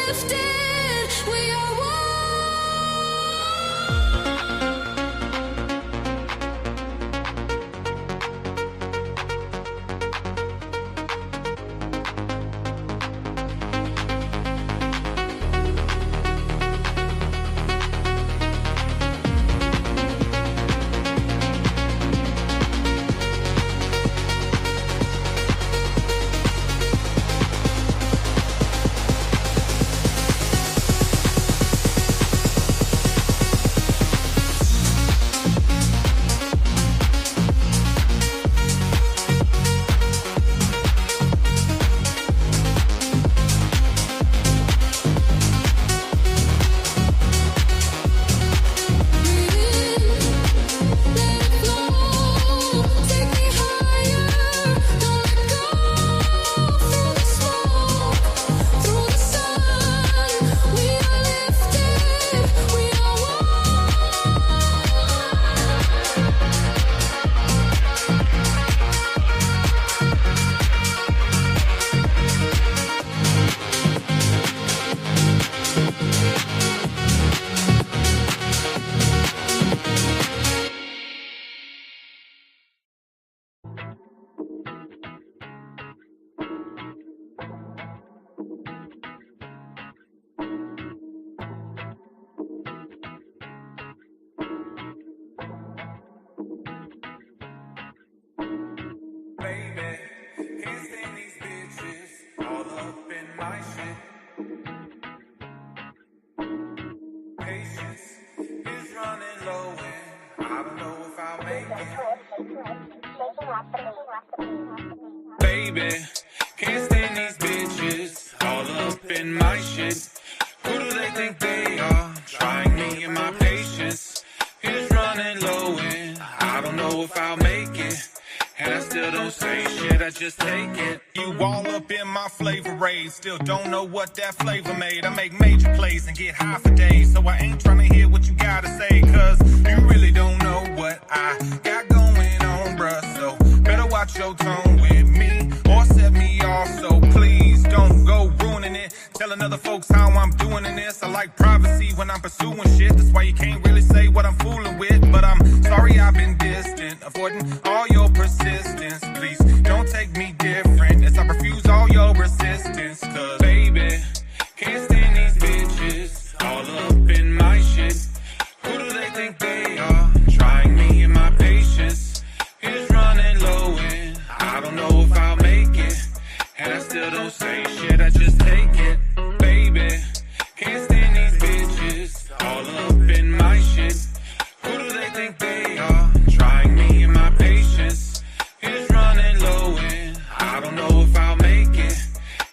lifted, we are one. Baby, can't stand these bitches all up in my shit. Patience is running low and I don't know if I'll make it. Baby, can't stand these bitches all up in my shit. Who do they think they are? Trying me and my patience is running low and I don't know if I'll make it. And I still don't say shit, I just take it. You all up in my flavor raid, still don't know what that flavor made. I make major plays and get high for days, so I ain't trying to hear what you gotta say, cause you really don't know what I got going on, bruh. So better watch your tone with me, or set me off, so please don't go ruining it. Telling other folks how I'm doing in this. I like privacy when I'm pursuing shit, that's why you can't really say what I'm fooling with. But I'm sorry I've been distant, avoiding all your persistence. Please don't take me different as I refuse all your resistance. Cause baby, can't stand these bitches all up in my shit. Who do they think they are? Trying me and my patience is running low and I don't know if I'll make it. And I still don't say shit, I just take it. Baby, can't stand these bitches all up in my shit. Who do they think they are? Trying me and my patience is running low and I don't know if I'll make it.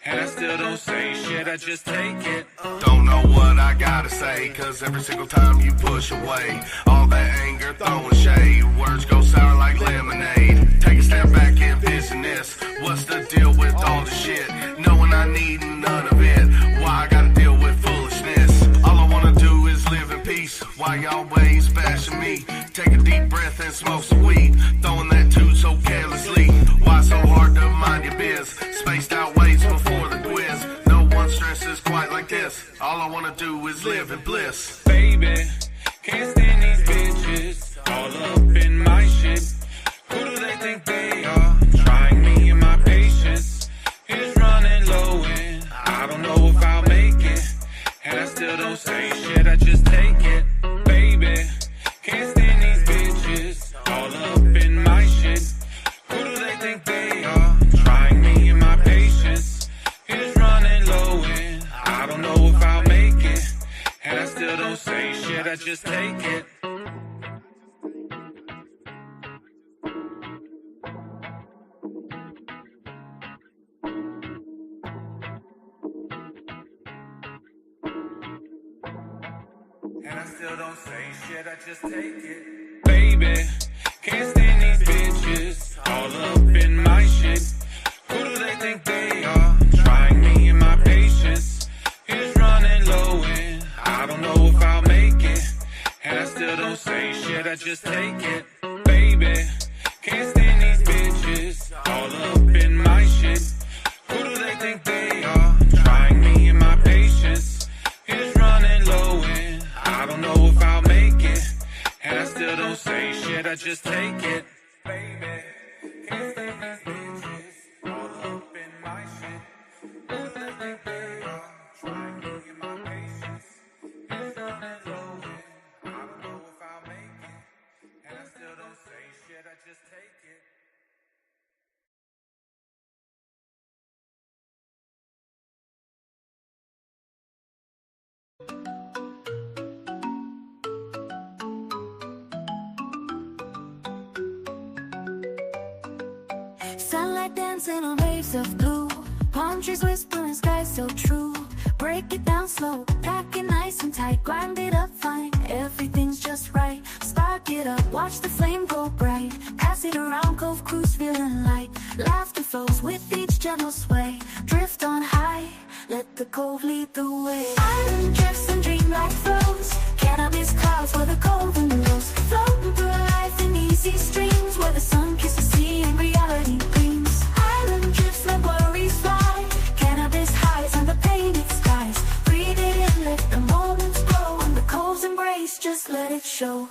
And I still don't say shit, I just take it. Don't know what I gotta say, cause every single time you push away all that anger, throwing shade, words go sour like lemonade. Take a step back and envision this. What's the deal with all the shit? Knowing I need none of it. Why I gotta deal with foolishness? All I wanna do is live in peace. Why y'all always bashing me? Take a deep breath and smoke some weed. Throwing that too so carelessly. Why so hard to mind your biz? Spaced out ways before the quiz. No one stresses quite like this. All I wanna do is live in bliss. Baby, can't stand these bitches all up in my shit. Who do they think they are? Trying me and my patience is running low and I don't know if I'll make it. And I still don't say shit, I just take it. Baby, can't stand these bitches all up in my shit. Who do they think they are? Trying me and my patience is running low and I don't know if I'll make it. And I still don't say shit, I just take it. And I still don't say shit, I just take it. Baby, can't stand these bitches all up in my shit. Who do they think they are? Trying me and my patience is running low and I don't know if I'll make it. And I still don't say shit, I just take it. Baby, can't stand these bitches all up in my shit. Who do they think they are? Trying me and my patience just take it. Baby, can't stand these bitches all up in my shit. Who do they think they are? Trying to get my patience. It's done and over. I don't know if I'll make it. And I still don't say shit, I just take it. Sunlight dancing on waves of blue, palm trees whispering, sky so true. Break it down slow, pack it nice and tight, grind it up fine, everything's just right. Spark it up, watch the flame go bright, pass it around, Cove Crew's feeling light. Laughter flows with each gentle sway, drift on high, let the cove lead the way. Island drifts and dreamlike flows, cannabis clouds where the cove and the rose, floating through life in easy streams where the sun kisses sea and reality gleams. Island drifts let worries fly, cannabis highs under painted skies. Breathe it in, let the moments grow, and the cove's embrace, just let it show.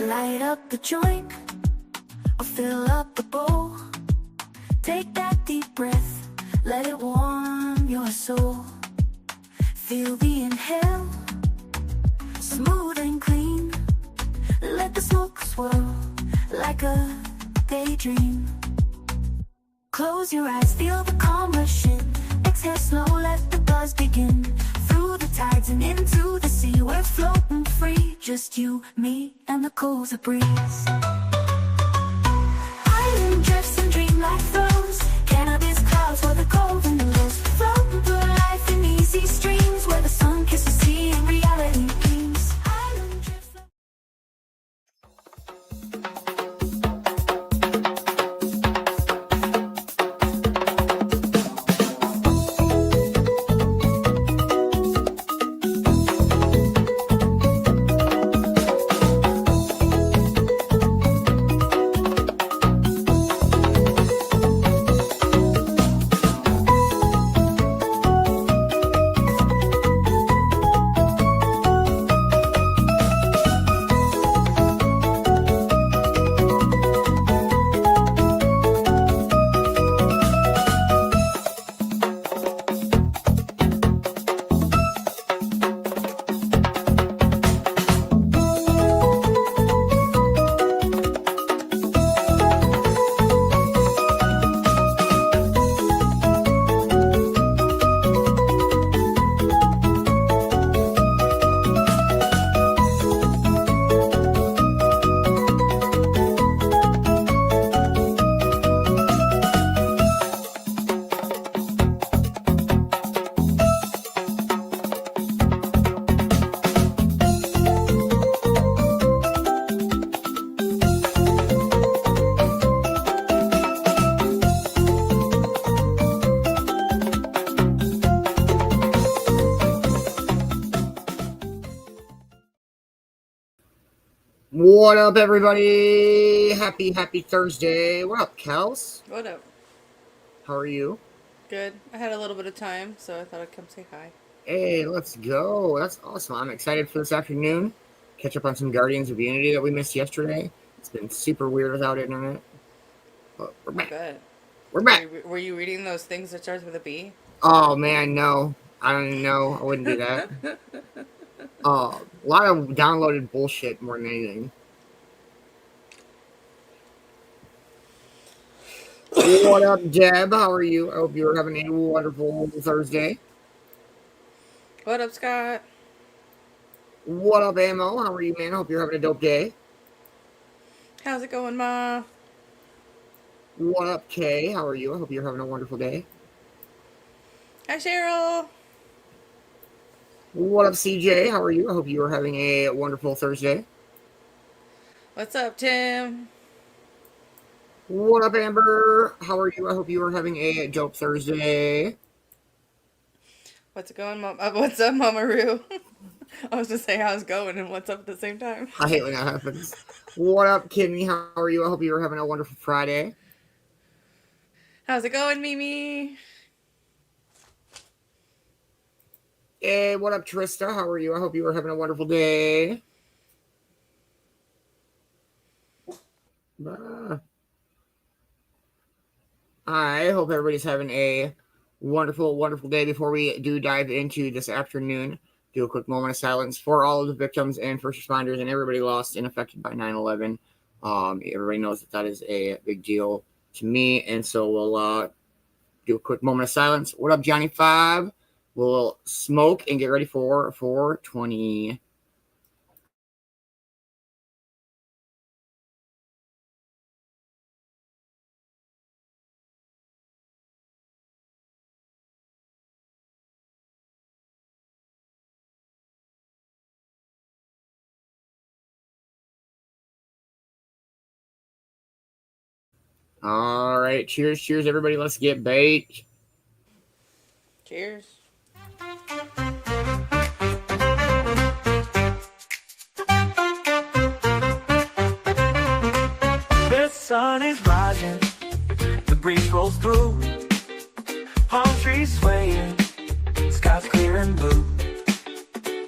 Light up the joint, or fill up the bowl. Take that deep breath, let it warm your soul. Feel the inhale, smooth and clean. Let the smoke swirl like a daydream. Close your eyes, feel the calm rush in. Exhale slow, let the buzz begin. Through the tides and into the sea, we're floating free. Just you, me, and the cove's a breeze. Island drifts and dreamlike throws, cannabis clouds where the cove and the rose, floating through life in easy streams where the sun kisses sea and reality gleams. Island drifts. What up, everybody? Happy Thursday. What up, Kels? What up? How are you? Good. I had a little bit of time, so I thought I'd come say hi. Hey, let's go. That's awesome. I'm excited for this afternoon. Catch up on some Guardians of Unity that we missed yesterday. It's been super weird without internet. But we're back. Bet. We're back. Were you reading those things that starts with a B? Oh, man, no. I don't even know. I wouldn't do that. A lot of downloaded bullshit more than anything. What up, Deb? How are you? I hope you're having a wonderful Thursday. What up, Scott? What up, Ammo? How are you, man? I hope you're having a dope day. How's it going, Ma? What up, Kay? How are you? I hope you're having a wonderful day. Hi, Cheryl. What up, CJ? How are you? I hope you are having a wonderful Thursday. What's up, Tim? What up, Amber? How are you? I hope you are having a dope Thursday. What's it going, Mom? What's up, Mama Roo? I was to say how's it going and what's up at the same time. I hate when that happens. What up, Kimmy? How are you? I hope you are having a wonderful Friday. How's it going, Mimi? Hey, what up, Trista? How are you? I hope you are having a wonderful day. I hope everybody's having a wonderful, wonderful day. Before we do dive into this afternoon, do a quick moment of silence for all of the victims and first responders and everybody lost and affected by 9/11. Everybody knows that is a big deal to me, and so we'll do a quick moment of silence. What up, Johnny 5? We'll smoke and get ready for 420. All right, cheers, cheers, everybody. Let's get baked. Cheers. The sun is rising, the breeze rolls through, palm trees swaying, sky's clear and blue.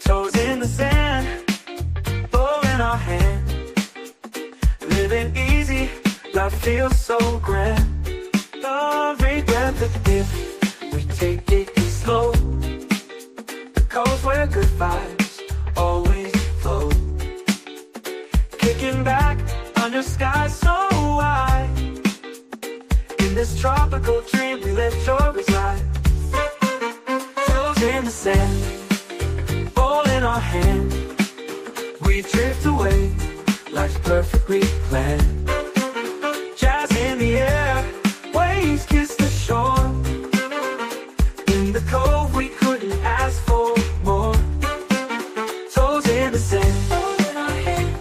Toes in the sand, bowl in our hand, living easy, life feels so grand. Every breath a gift, we take it slow. The coast where good vibes always flow. Kicking back under skies so wide. In this tropical dream we let joy reside. Toes in the sand, ball in our hand. We drift away, life's perfectly planned. Jazz in the air, waves kiss the shore. In the cove we couldn't ask for more. Toes in the sand,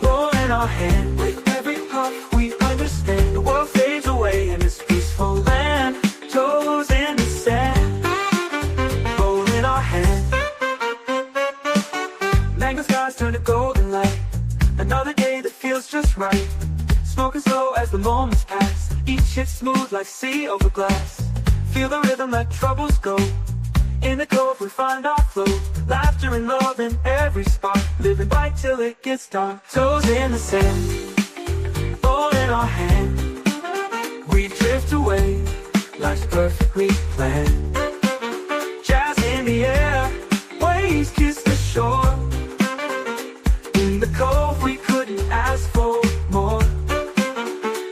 ball in our hand. With every puff we understand, the world fades away in this peaceful land. Toes in the sand, ball in our hand. Mango skies turn to golden light, another day that feels just right. Smoking slow as the moments pass, each hit smooth like sea over glass. Feel the rhythm let troubles go. In the cove we find our flow, laughter and love in every spark. Living right till it gets dark. Toes in the sand, ball in our hand. We drift away, life's perfectly planned. Jazz in the air, waves kiss the shore. In the cove we couldn't ask for more.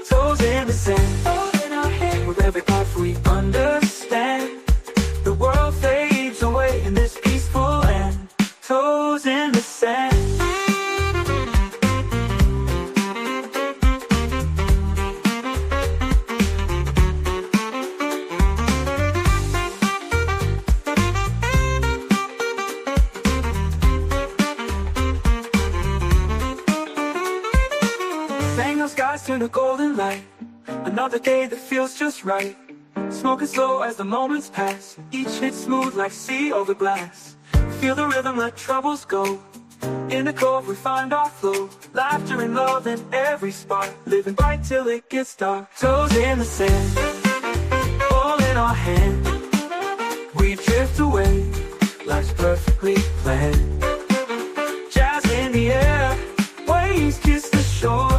Toes in the sand, ball in our hand. With every part we understand, the world fades away in this peaceful land. Toes in the sand. Mango skies turn to golden light, another day that feels just right. Smoking slow as the moments pass, each hit smooth like sea over glass. Feel the rhythm, let troubles go. In the cove we find our flow, laughter and love in every spark. Living bright till it gets dark. Toes in the sand, ball in our hand. We drift away, life's perfectly planned. Jazz in the air, waves kiss the shore.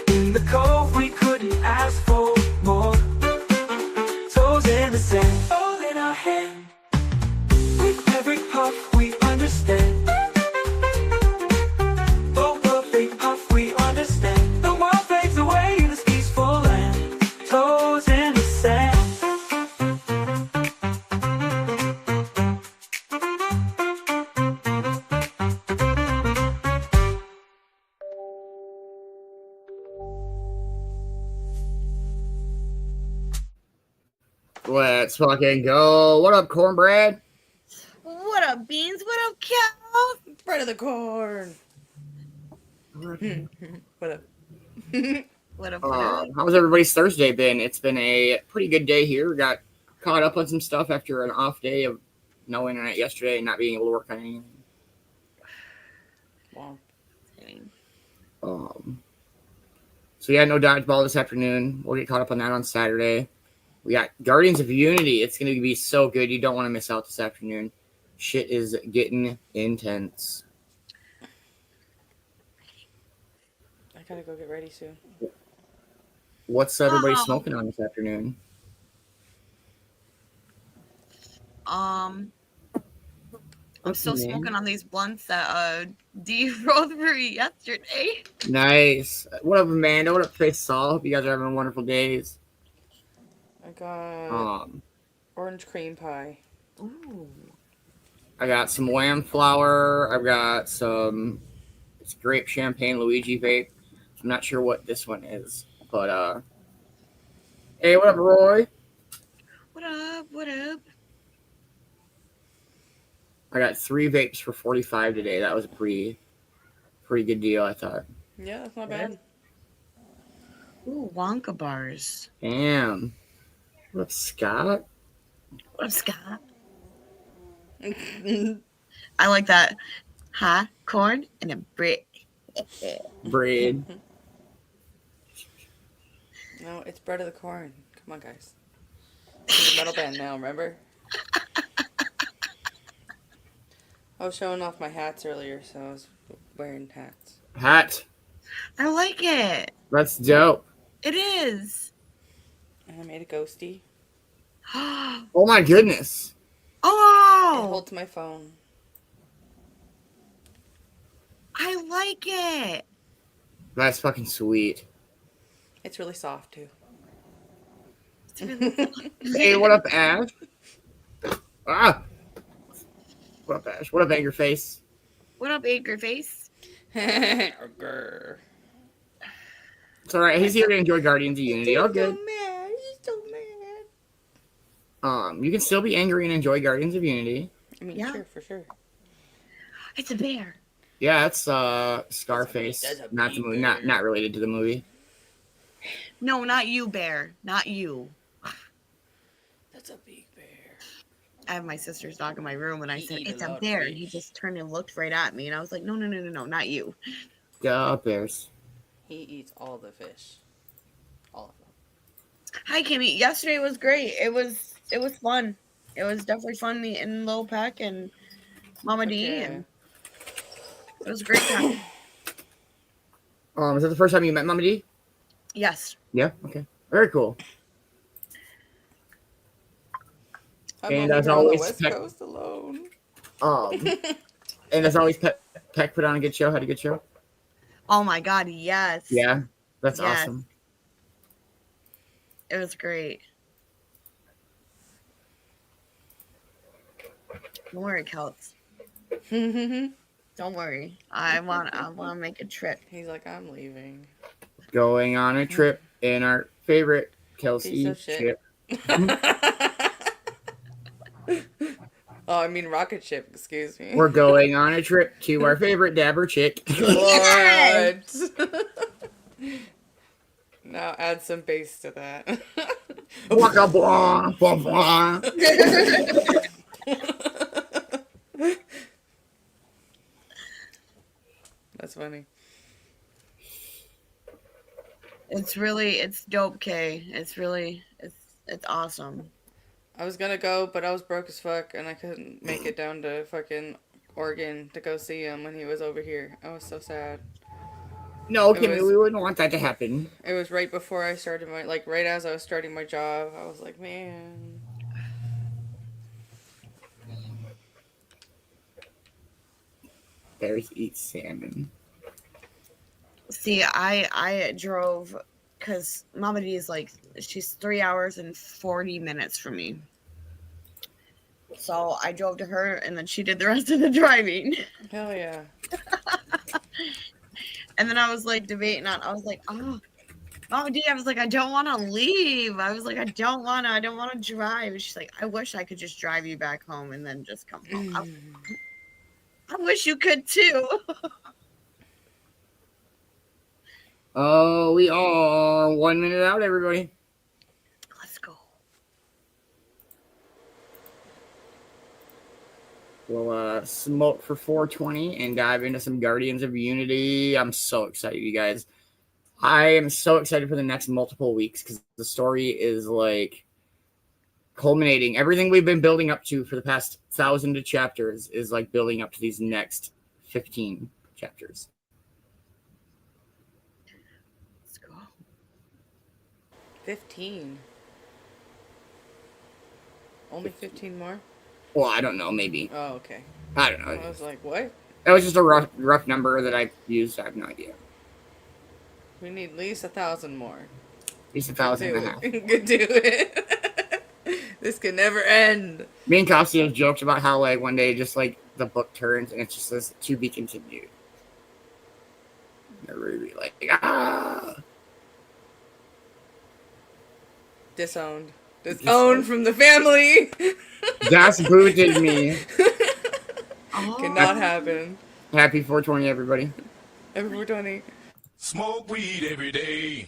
In the cove we couldn't ask for more. Toes in the sand, all in our hand. With every puff we understand. Oh, every puff we understand. The world fades away in this peaceful land. Toes in the sand. Let's fucking go. What up, cornbread? What up, Beans? What up, Cal? Bread of the corn. What up? What up? How's everybody's Thursday been? It's been a pretty good day here. We got caught up on some stuff after an off day of no internet yesterday and not being able to work on anything. Wow. So yeah, no dodgeball this afternoon. We'll get caught up on that on Saturday. We got Guardians of Unity. It's going to be so good. You don't want to miss out this afternoon. Shit is getting intense. I gotta go get ready soon. What's everybody Oh. smoking on this afternoon? I'm What's still the name? smoking on these blunts that D rolled for me yesterday. Nice. What up, Amanda? What up, Face Saul? Hope you guys are having wonderful days. I got Um, orange cream pie. Ooh. I got some Wham flour. I've got some. It's grape champagne Luigi vape. I'm not sure what this one is, but hey, what up, Roy? What up? What up? I got 3 vapes for 45 today. That was a pretty good deal, I thought. Yeah, that's not bad. Ooh, Wonka bars. Damn. What up, Scott? What up, Scott? I like that. Hot corn and a brick. Bread. No, it's bread of the corn. Come on, guys. It's a metal band now, remember? I was showing off my hats earlier, so I was wearing hats. Hat. I like it. That's dope. It is. And I made a ghosty. Oh my goodness. It Oh, holds my phone. I like it. That's fucking sweet. It's really soft, too. Hey, what up, Ash? Ah. What up, Ash? What up, Anger Face? What up, Acre Face? Grr. It's alright. He's here to enjoy Guardians of Unity. All good. mad. He's so mad. You can still be angry and enjoy Guardians of Unity. I mean, Yeah. sure, for sure. It's a bear. Yeah, it's Scarface. That's a Not the big movie. bear. Not related to the movie. No, not you, bear. Not you. That's a big bear. I have my sister's dog in my room, and I He said, eat a it's a lot of bear. And he fish. just turned and looked right at me, and I was like, no, not you. Duh, bears. He eats all the fish. All of them. Hi, Kimmy. Yesterday was great. It was fun. It was definitely fun meeting Lil Peck and Mama D, Okay. and it was a great time. Is that the first time you met Mama D? Yes. Yeah. Okay. Very cool. I'm And over as here on the always, West Peck- Coast alone. And as always, Peck put on a good show. Had a good show. Oh my God, yes. Yeah, that's Yes. awesome. It was great. Don't worry, Kelts. Don't worry. I want to make a trip. He's like, I'm leaving. Going on a trip in our favorite Piece Kelsey of shit. ship. Oh, I mean rocket ship, excuse me. We're going on a trip to our favorite dabber chick. What? Now add some bass to that. Waka blah, blah, blah. That's funny. It's dope, Kay. It's awesome. I was gonna go, but I was broke as fuck, and I couldn't make it down to fucking Oregon to go see him when he was over here. I was so sad. No, It Kimmy, was- we wouldn't want that to happen. It was right before I started right as I was starting my job. I was like, man. Bears eat salmon. See, I drove because Mama D is like, she's 3 hours and 40 minutes from me. So I drove to her, and then she did the rest of the driving. Hell yeah. And then I was like debating on, I was like, oh, Mama D, I was like, I don't want to leave. I was like, I don't want to drive. And she's like, I wish I could just drive you back home and then just come home. I wish you could too. Oh, we are 1 minute out, everybody. Let's go. We'll smoke for 420 and dive into some Guardians of Unity. I'm so excited, you guys. I am so excited for the next multiple weeks because the story is like culminating. Everything we've been building up to for the past 1,000 chapters is like building up to these next 15 chapters. Let's go. 15. Only 15 more? Well, I don't know, maybe. Oh, okay. I don't know. I was like, what? That was just a rough number that I used. I have no idea. We need at least 1,000 more. At least 1,000 and a half. Could do it. This could never end. Me and Kosty have joked about how like one day just like the book turns and it just says to be continued. And everybody be like, ah. Disowned. Disowned from the family. Das booted me. Oh. Cannot happen. Happy 420, everybody. Happy 420. Smoke weed every day.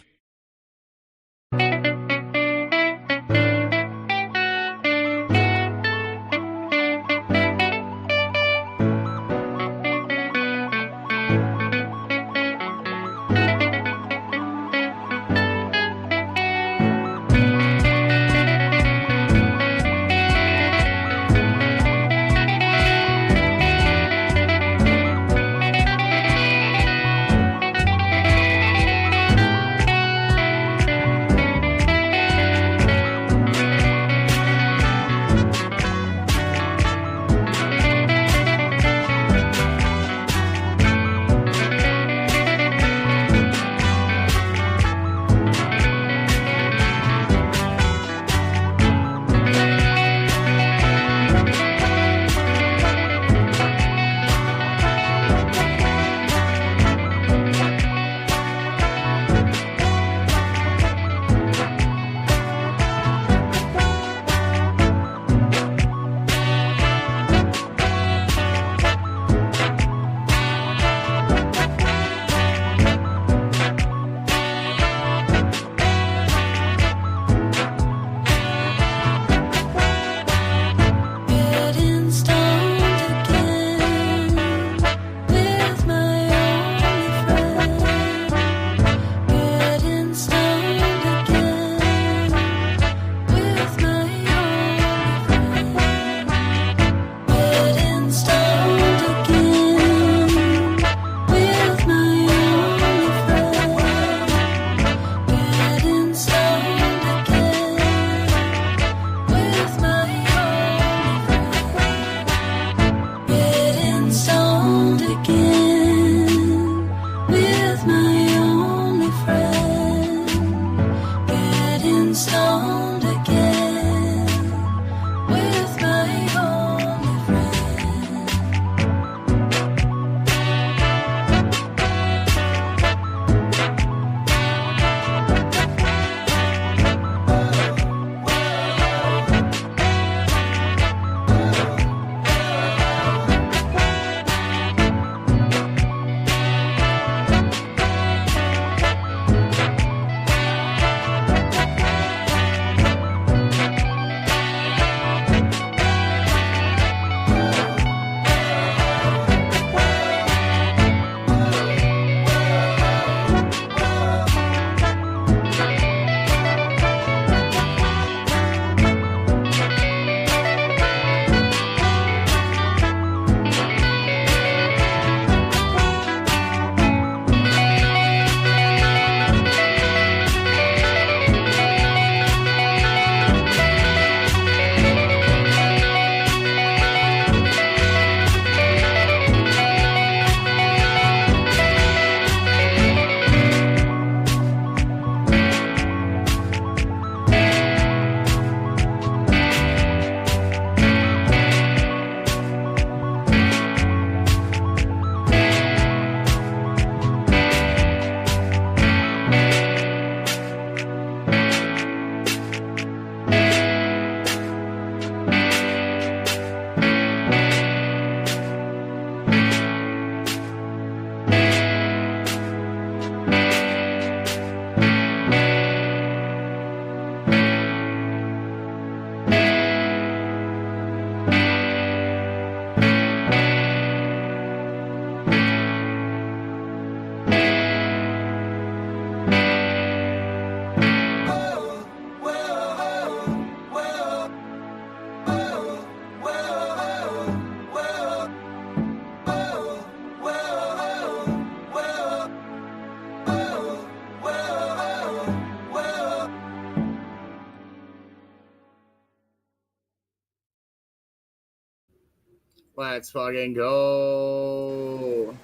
Let's fucking go.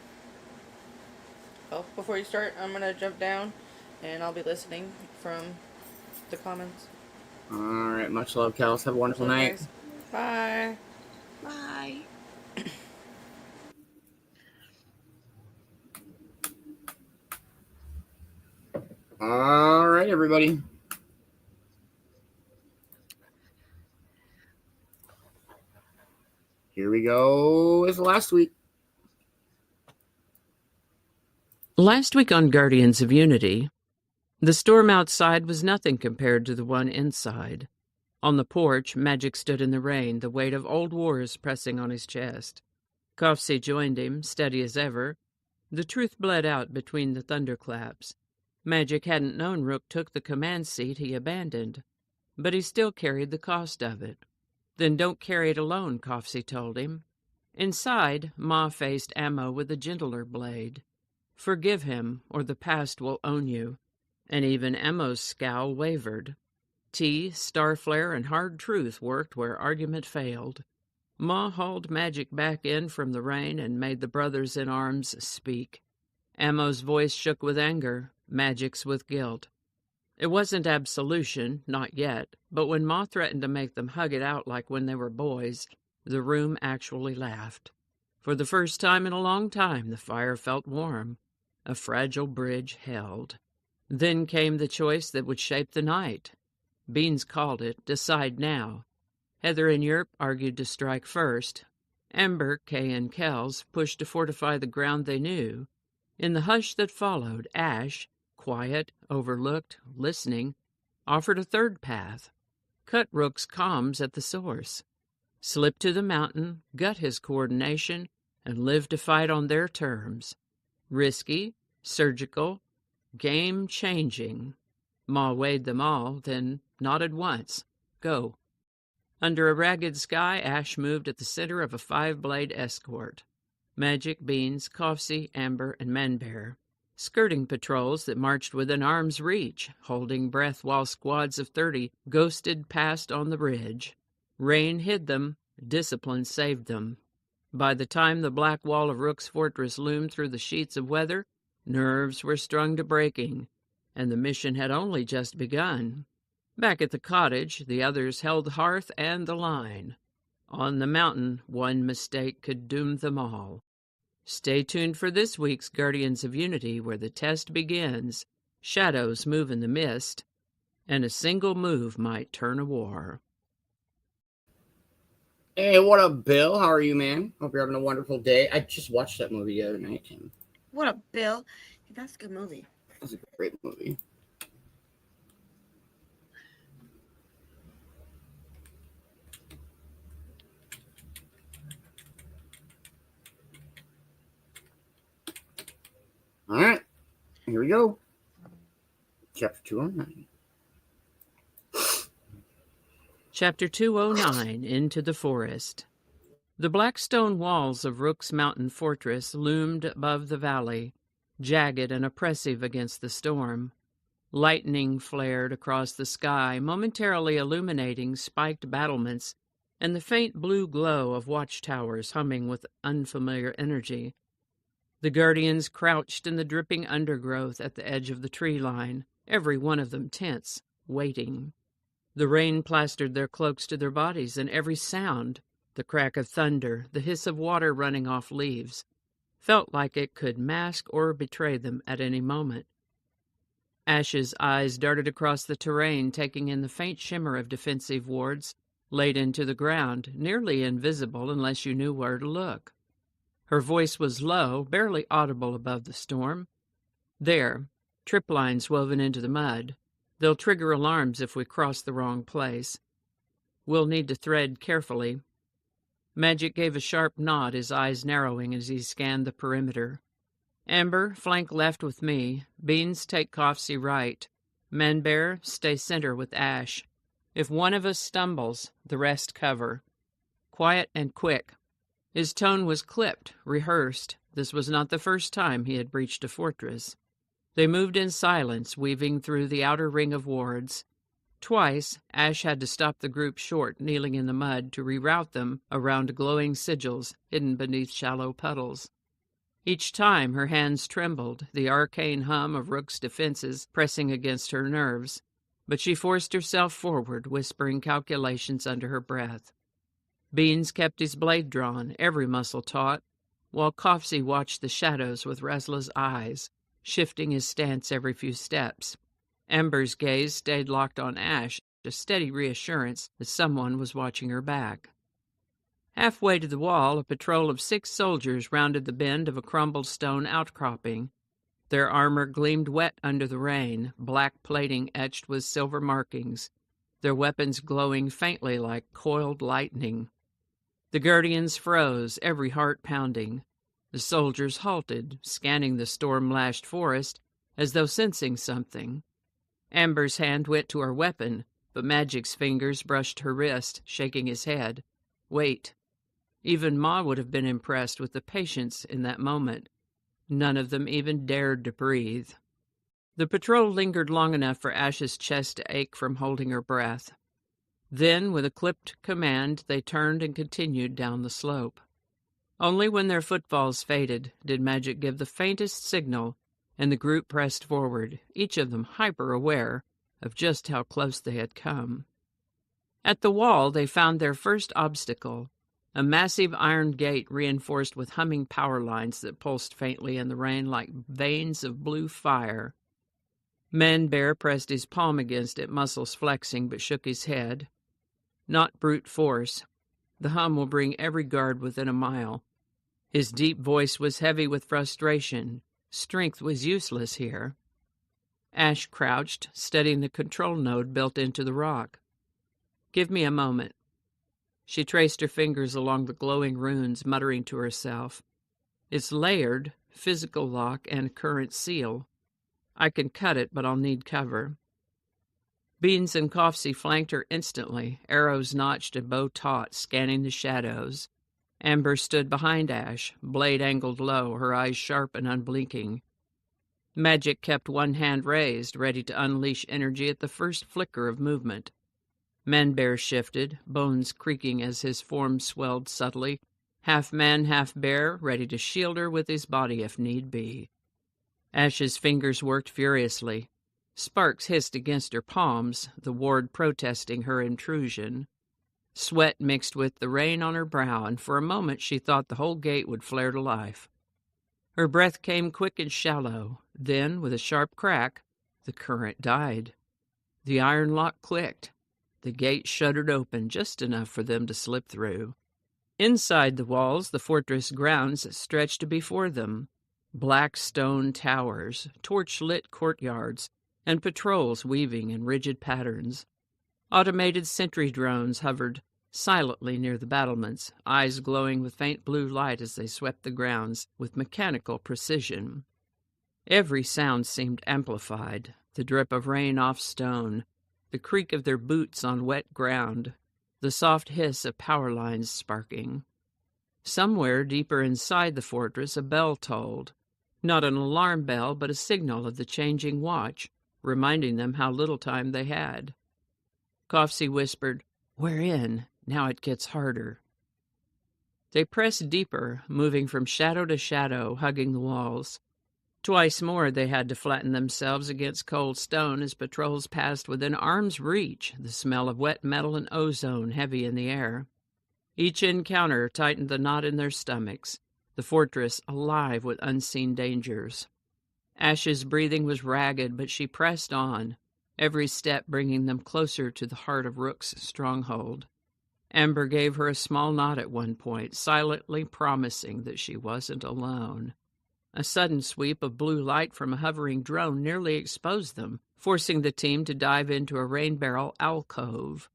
Well, before you start, I'm gonna jump down, and I'll be listening from the comments. All right, much love, Kels. Have a wonderful Love, night. guys. Bye. Bye. All right, everybody. Here we go. It's last week. Last week on Guardians of Unity, the storm outside was nothing compared to the one inside. On the porch, Magic stood in the rain, the weight of old wars pressing on his chest. Cove-TV joined him, steady as ever. The truth bled out between the thunderclaps. Magic hadn't known Rook took the command seat he abandoned, but he still carried the cost of it. Then don't carry it alone, Cove-TV told him. Inside, Ma faced Ammo with a gentler blade. Forgive him, or the past will own you. And even Ammo's scowl wavered. Tea, Starflare, and hard truth worked where argument failed. Ma hauled Magic back in from the rain and made the brothers in arms speak. Ammo's voice shook with anger, Magic's with guilt. It wasn't absolution, not yet, but when Ma threatened to make them hug it out like when they were boys, the room actually laughed. For the first time in a long time, the fire felt warm. A fragile bridge held. Then came the choice that would shape the night. Beans called it, decide now. Heather and Yerp argued to strike first. Amber, Kay, and Kells pushed to fortify the ground they knew. In the hush that followed, Ash, quiet, overlooked, listening, offered a third path. Cut Rook's comms at the source. Slip to the mountain, gut his coordination, and live to fight on their terms. Risky, surgical, game-changing. Ma weighed them all, then nodded once. Go. Under a ragged sky, Ash moved at the center of a 5-blade escort. Magic, Beans, Cove-TV, Amber, and Manbear. Skirting patrols that marched within arm's reach, holding breath while squads of 30 ghosted past on the ridge. Rain hid them, discipline saved them. By the time the black wall of Rook's fortress loomed through the sheets of weather, nerves were strung to breaking, and the mission had only just begun. Back at the cottage, the others held the hearth and the line. On the mountain, one mistake could doom them all. Stay tuned for this week's Guardians of Unity, where the test begins. Shadows move in the mist, and a single move might turn a war. Hey, what up, Bill? How are you, man? Hope you're having a wonderful day. I just watched that movie the other night, Tim. What up, Bill? That's a good movie. That's a great movie. All right, here we go. Chapter 209. Chapter 209, Into the Forest. The black stone walls of Rook's mountain fortress loomed above the valley, jagged and oppressive against the storm. Lightning flared across the sky, momentarily illuminating spiked battlements and the faint blue glow of watchtowers humming with unfamiliar energy. The Guardians crouched in the dripping undergrowth at the edge of the tree line, every one of them tense, waiting. The rain plastered their cloaks to their bodies, and every sound, the crack of thunder, the hiss of water running off leaves, felt like it could mask or betray them at any moment. Ash's eyes darted across the terrain, taking in the faint shimmer of defensive wards laid into the ground, nearly invisible unless you knew where to look. Her voice was low, barely audible above the storm. There, trip lines woven into the mud. They'll trigger alarms if we cross the wrong place. We'll need to thread carefully. Magic gave a sharp nod, his eyes narrowing as he scanned the perimeter. Amber, flank left with me. Beans, take Cove-TV right. Manbear, stay center with Ash. If one of us stumbles, the rest cover. Quiet and quick. His tone was clipped, rehearsed. This was not the first time he had breached a fortress. They moved in silence, weaving through the outer ring of wards. Twice, Ash had to stop the group short, kneeling in the mud, to reroute them around glowing sigils hidden beneath shallow puddles. Each time her hands trembled, the arcane hum of Rook's defenses pressing against her nerves, but she forced herself forward, whispering calculations under her breath. Beans kept his blade drawn, every muscle taut, while Cove watched the shadows with restless eyes, shifting his stance every few steps. Ember's gaze stayed locked on Ash, a steady reassurance that someone was watching her back. Halfway to the wall, a patrol of 6 soldiers rounded the bend of a crumbled stone outcropping. Their armor gleamed wet under the rain, black plating etched with silver markings, their weapons glowing faintly like coiled lightning. The Guardians froze, every heart pounding. The soldiers halted, scanning the storm-lashed forest as though sensing something. Amber's hand went to her weapon, but Magic's fingers brushed her wrist, shaking his head. Wait. Even Ma would have been impressed with the patience in that moment. None of them even dared to breathe. The patrol lingered long enough for Ash's chest to ache from holding her breath. Then, with a clipped command, they turned and continued down the slope. Only when their footfalls faded did Magic give the faintest signal, and the group pressed forward, each of them hyper-aware of just how close they had come. At the wall, they found their first obstacle, a massive iron gate reinforced with humming power lines that pulsed faintly in the rain like veins of blue fire. Man-Bear pressed his palm against it, muscles flexing, but shook his head. Not brute force. The hum will bring every guard within a mile. His deep voice was heavy with frustration. Strength was useless here. Ash crouched, studying the control node built into the rock. Give me a moment. She traced her fingers along the glowing runes, muttering to herself. It's layered, physical lock and current seal. I can cut it, but I'll need cover. Beans and Cove flanked her instantly, arrows notched and bow taut, scanning the shadows. Amber stood behind Ash, blade angled low, her eyes sharp and unblinking. Magic kept one hand raised, ready to unleash energy at the first flicker of movement. Man-Bear shifted, bones creaking as his form swelled subtly, half man, half bear, ready to shield her with his body if need be. Ash's fingers worked furiously. Sparks hissed against her palms, the ward protesting her intrusion. Sweat mixed with the rain on her brow, and for a moment she thought the whole gate would flare to life. Her breath came quick and shallow. Then, with a sharp crack, the current died. The iron lock clicked. The gate shuddered open just enough for them to slip through. Inside the walls, the fortress grounds stretched before them. Black stone towers, torch-lit courtyards, and patrols weaving in rigid patterns. Automated sentry drones hovered silently near the battlements, eyes glowing with faint blue light as they swept the grounds with mechanical precision. Every sound seemed amplified, the drip of rain off stone, the creak of their boots on wet ground, the soft hiss of power lines sparking. Somewhere deeper inside the fortress a bell tolled, not an alarm bell, but a signal of the changing watch, reminding them how little time they had. Cove whispered, "We're in. Now it gets harder." They pressed deeper, moving from shadow to shadow, hugging the walls. Twice more they had to flatten themselves against cold stone as patrols passed within arm's reach, the smell of wet metal and ozone heavy in the air. Each encounter tightened the knot in their stomachs, the fortress alive with unseen dangers. Ash's breathing was ragged, but she pressed on, every step bringing them closer to the heart of Rook's stronghold. Amber gave her a small nod at one point, silently promising that she wasn't alone. A sudden sweep of blue light from a hovering drone nearly exposed them, forcing the team to dive into a rain barrel alcove.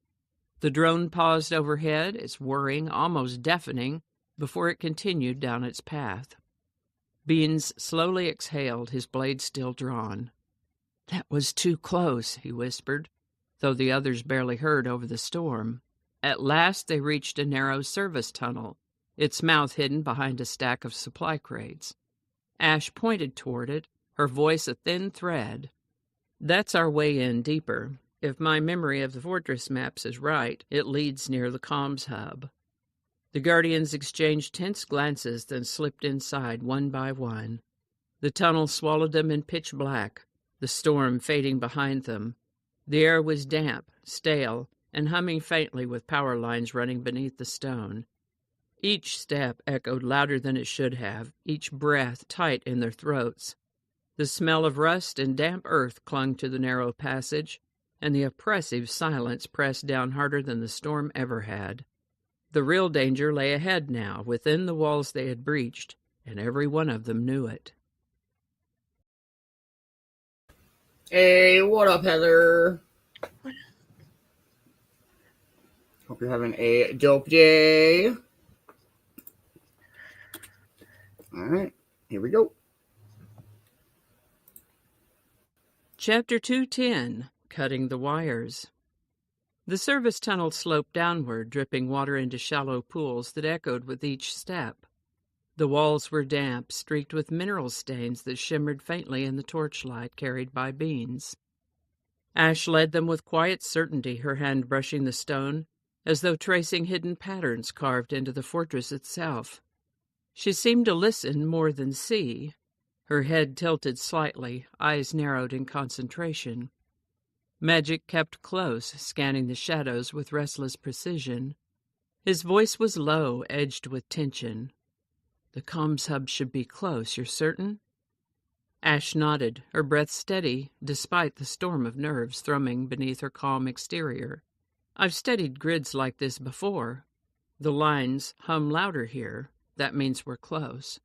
The drone paused overhead, its whirring almost deafening, before it continued down its path. Beans slowly exhaled, his blade still drawn. "That was too close," he whispered, though the others barely heard over the storm. At last they reached a narrow service tunnel, its mouth hidden behind a stack of supply crates. Ash pointed toward it, her voice a thin thread. "That's our way in deeper. If my memory of the fortress maps is right, it leads near the comms hub. The Guardians exchanged tense glances, then slipped inside one by one. The tunnel swallowed them in pitch black, the storm fading behind them. The air was damp, stale, and humming faintly with power lines running beneath the stone. Each step echoed louder than it should have, each breath tight in their throats. The smell of rust and damp earth clung to the narrow passage, and the oppressive silence pressed down harder than the storm ever had. The real danger lay ahead now, within the walls they had breached, and every one of them knew it. Hey, what up, Heather? Hope you're having a dope day. Alright, here we go. Chapter 210, Cutting the Wires. The service tunnel sloped downward, dripping water into shallow pools that echoed with each step. The walls were damp, streaked with mineral stains that shimmered faintly in the torchlight carried by beans. Ash led them with quiet certainty, her hand brushing the stone, as though tracing hidden patterns carved into the fortress itself. She seemed to listen more than see. Her head tilted slightly, eyes narrowed in concentration. Magic kept close, scanning the shadows with restless precision. His voice was low, edged with tension. "The comms hub should be close, you're certain?" Ash nodded, her breath steady, despite the storm of nerves thrumming beneath her calm exterior. "I've studied grids like this before. The lines hum louder here. That means we're close."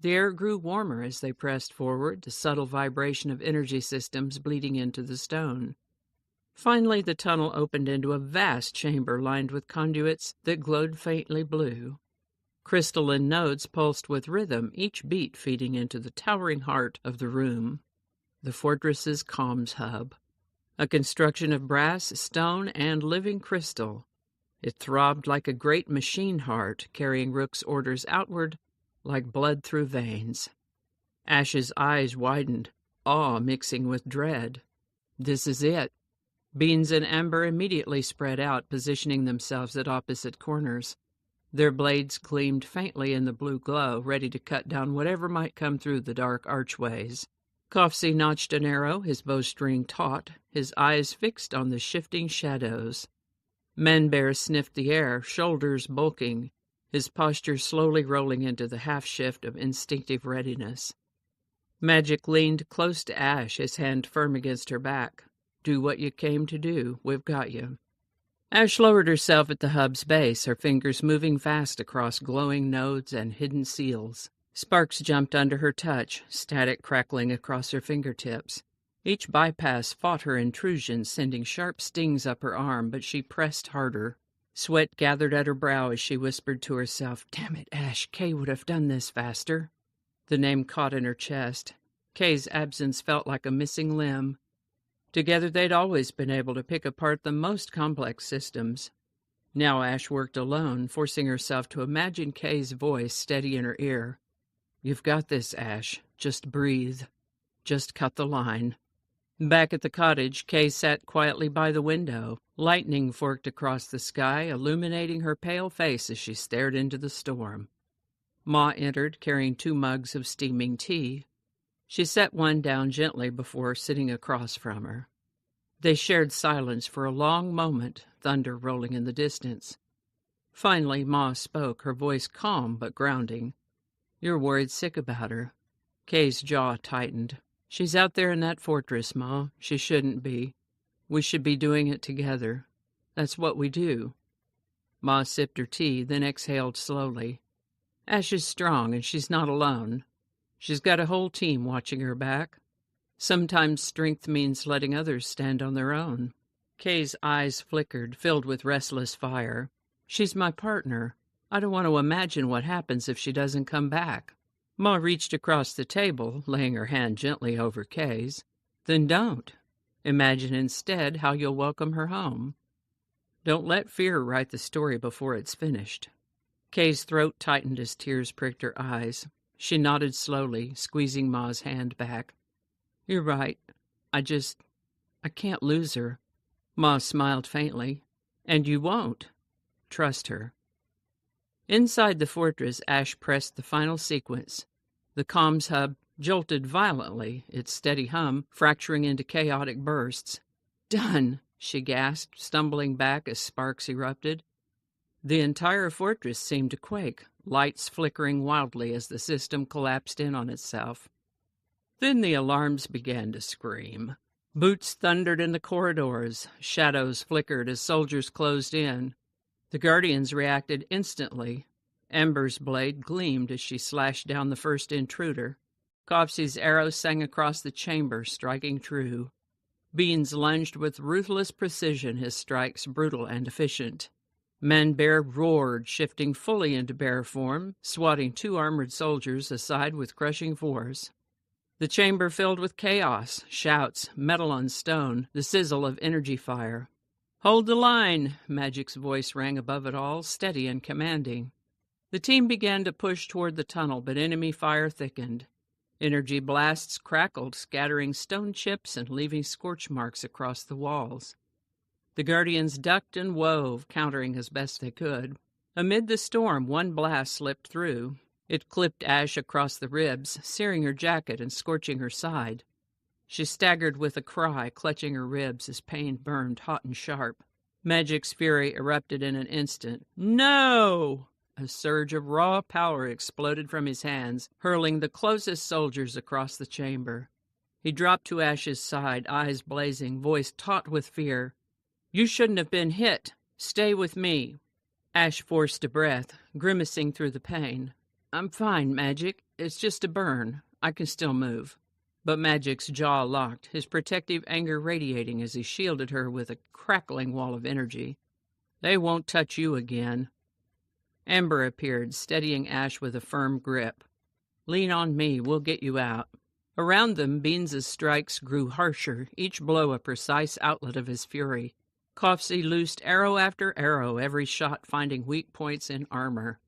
The air grew warmer as they pressed forward, the subtle vibration of energy systems bleeding into the stone. Finally, the tunnel opened into a vast chamber lined with conduits that glowed faintly blue. Crystalline nodes pulsed with rhythm, each beat feeding into the towering heart of the room. The fortress's comms hub. A construction of brass, stone, and living crystal. It throbbed like a great machine heart, carrying Rook's orders outward like blood through veins. Ash's eyes widened, awe mixing with dread. This is it. Beans and amber immediately spread out, positioning themselves at opposite corners. Their blades gleamed faintly in the blue glow, ready to cut down whatever might come through the dark archways. Kofsi notched an arrow, his bowstring taut, his eyes fixed on the shifting shadows. Manbear sniffed the air, shoulders bulking, his posture slowly rolling into the half-shift of instinctive readiness. Magic leaned close to Ash, his hand firm against her back. "Do what you came to do. We've got you." Ash lowered herself at the hub's base, her fingers moving fast across glowing nodes and hidden seals. Sparks jumped under her touch, static crackling across her fingertips. Each bypass fought her intrusion, sending sharp stings up her arm, but she pressed harder. Sweat gathered at her brow as she whispered to herself, "Damn it, Ash, Kay would have done this faster." The name caught in her chest. Kay's absence felt like a missing limb. Together they'd always been able to pick apart the most complex systems. Now Ash worked alone, forcing herself to imagine Kay's voice steady in her ear. "You've got this, Ash. Just breathe. Just cut the line." Back at the cottage, Kay sat quietly by the window. Lightning forked across the sky, illuminating her pale face as she stared into the storm. Ma entered, carrying 2 mugs of steaming tea. She set one down gently before sitting across from her. They shared silence for a long moment, thunder rolling in the distance. Finally, Ma spoke, her voice calm but grounding. "You're worried sick about her." Kay's jaw tightened. "She's out there in that fortress, Ma. She shouldn't be. We should be doing it together. That's what we do." Ma sipped her tea, then exhaled slowly. "Ash is strong, and she's not alone. She's got a whole team watching her back. Sometimes strength means letting others stand on their own." Kay's eyes flickered, filled with restless fire. "She's my partner. I don't want to imagine what happens if she doesn't come back." Ma reached across the table, laying her hand gently over Kay's. "Then don't. Imagine instead how you'll welcome her home. Don't let fear write the story before it's finished." Kay's throat tightened as tears pricked her eyes. She nodded slowly, squeezing Ma's hand back. "You're right. I can't lose her. Ma smiled faintly. And you won't. Trust her. Inside the fortress, Ash pressed the final sequence. The comms hub jolted violently, its steady hum fracturing into chaotic bursts. Done, she gasped, stumbling back as sparks erupted. The entire fortress seemed to quake, lights flickering wildly as the system collapsed in on itself. Then the alarms began to scream. Boots thundered in the corridors, shadows flickered as soldiers closed in. The Guardians reacted instantly. Ember's blade gleamed as she slashed down the first intruder. Copsy's arrow sang across the chamber, striking true. Beans lunged with ruthless precision, his strikes brutal and efficient. Man-Bear roared, shifting fully into bear form, swatting 2 armored soldiers aside with crushing force. The chamber filled with chaos, shouts, metal on stone, the sizzle of energy fire. "Hold the line," Magic's voice rang above it all, steady and commanding. The team began to push toward the tunnel, but enemy fire thickened. Energy blasts crackled, scattering stone chips and leaving scorch marks across the walls. The Guardians ducked and wove, countering as best they could. Amid the storm, one blast slipped through. It clipped Ash across the ribs, searing her jacket and scorching her side. She staggered with a cry, clutching her ribs as pain burned hot and sharp. Magic's fury erupted in an instant. "No!" A surge of raw power exploded from his hands, hurling the closest soldiers across the chamber. He dropped to Ash's side, eyes blazing, voice taut with fear. "You shouldn't have been hit. Stay with me." Ash forced a breath, grimacing through the pain. "I'm fine, Magic. It's just a burn. I can still move." But Magic's jaw locked, his protective anger radiating as he shielded her with a crackling wall of energy. "They won't touch you again." Amber appeared, steadying Ash with a firm grip. "Lean on me. We'll get you out." Around them, Beans's strikes grew harsher, each blow a precise outlet of his fury. Copsy loosed arrow after arrow, every shot finding weak points in armor.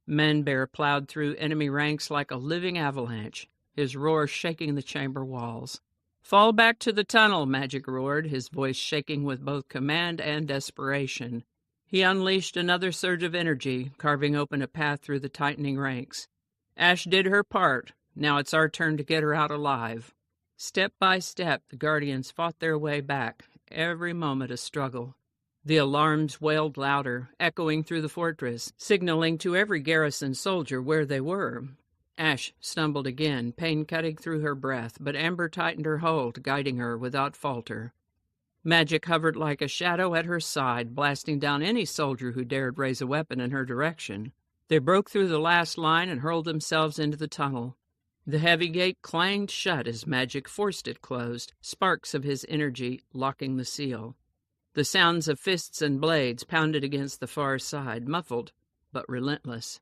Man-Bear plowed through enemy ranks like a living avalanche, his roar shaking the chamber walls. "Fall back to the tunnel," Magic roared, his voice shaking with both command and desperation. He unleashed another surge of energy, carving open a path through the tightening ranks. Ash did her part. Now it's our turn to get her out alive. Step by step, the Guardians fought their way back, every moment a struggle. The alarms wailed louder, echoing through the fortress, signaling to every garrison soldier where they were. Ash stumbled again, pain cutting through her breath, but Amber tightened her hold, guiding her without falter. Magic hovered like a shadow at her side, blasting down any soldier who dared raise a weapon in her direction. They broke through the last line and hurled themselves into the tunnel. The heavy gate clanged shut as Magic forced it closed, sparks of his energy locking the seal. The sounds of fists and blades pounded against the far side, muffled but relentless.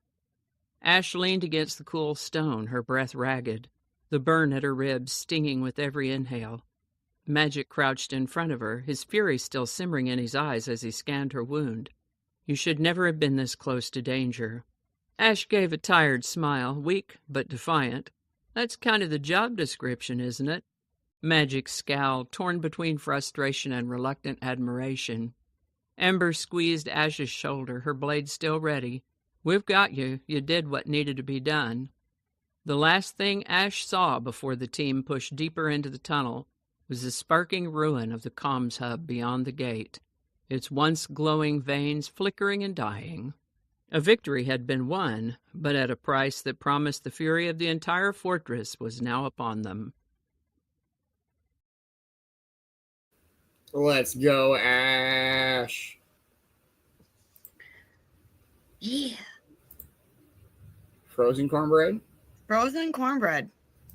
Ash leaned against the cool stone, her breath ragged, the burn at her ribs stinging with every inhale. Magic crouched in front of her, his fury still simmering in his eyes as he scanned her wound. "You should never have been this close to danger." Ash gave a tired smile, weak but defiant. "That's kind of the job description, isn't it?" Magic scowled, torn between frustration and reluctant admiration. Ember squeezed Ash's shoulder, her blade still ready. "We've got you. You did what needed to be done." The last thing Ash saw before the team pushed deeper into the tunnel was the sparking ruin of the comms hub beyond the gate, its once glowing vanes flickering and dying. A victory had been won, but at a price that promised the fury of the entire fortress was now upon them. Let's go, Ash. Yeah. Frozen cornbread? Frozen cornbread.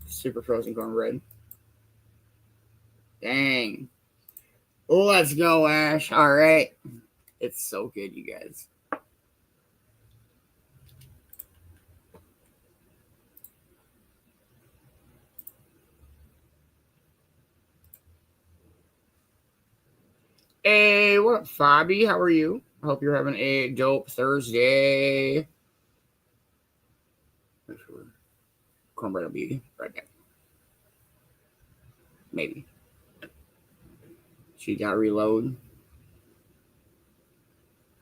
Super frozen cornbread. Dang. Let's go, Ash. All right. It's so good, you guys. Hey, what up, Fabi? How are you? I hope you're having a dope Thursday. Cornbread will be right back. Maybe. She got reload.